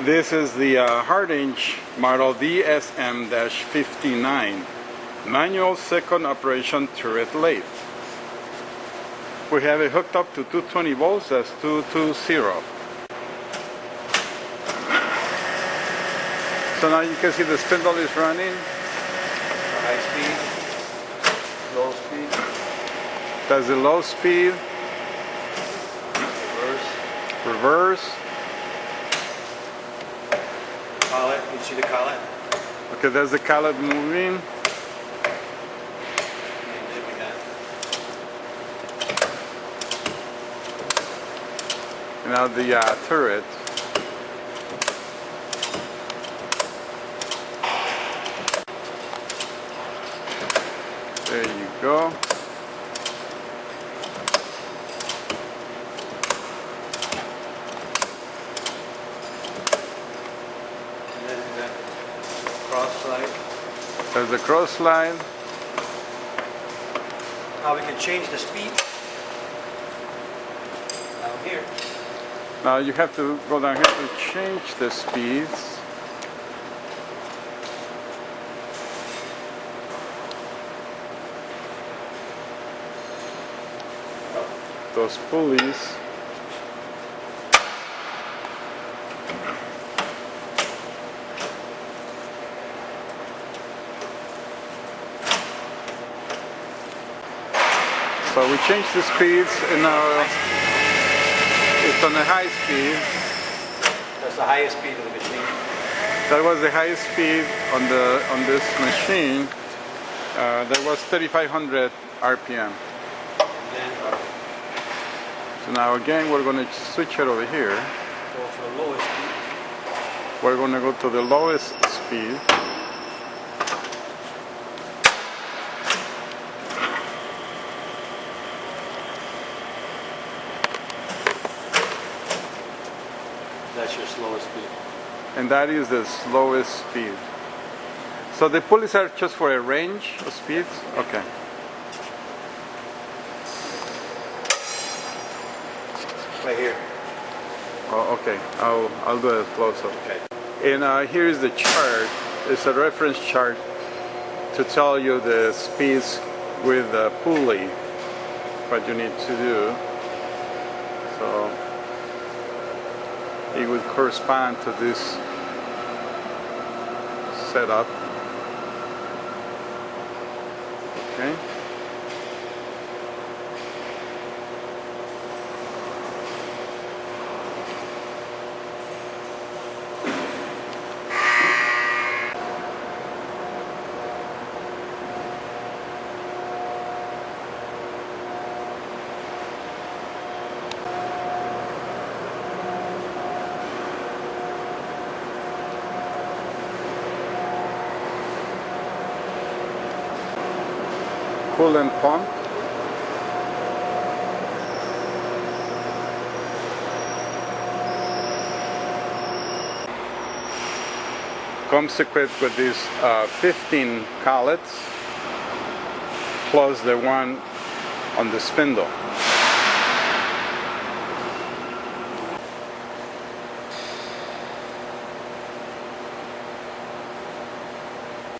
This is the Hardinge model DSM-59 manual second operation turret lathe. We have it hooked up to 220 volts, that's 220. So now you can see the spindle is running. High speed, low speed. That's the low speed. Reverse. Collet, you see the collet? Okay, there's the collet moving. Now the turret. There you go. Cross slide. There's the cross slide. Now we can change the speed. Down here. Now you have to go down here to change the speeds. Those pulleys. So we change the speeds, and now it's on the high speed. That's the highest speed of the machine. That was the highest speed on this machine. That was 3,500 RPM. So now again we're going to switch it over here. Go for the lowest speed. We're going to go to the lowest speed. That's your slowest speed. And that is the slowest speed. So the pulleys are just for a range of speeds? Okay. Right here. Oh, okay. I'll do a close-up. Okay. And here is the chart. It's a reference chart to tell you the speeds with the pulley, what you need to do. So it would correspond to this setup. Okay. Coolant pump. Comes equipped with these 15 collets plus the one on the spindle.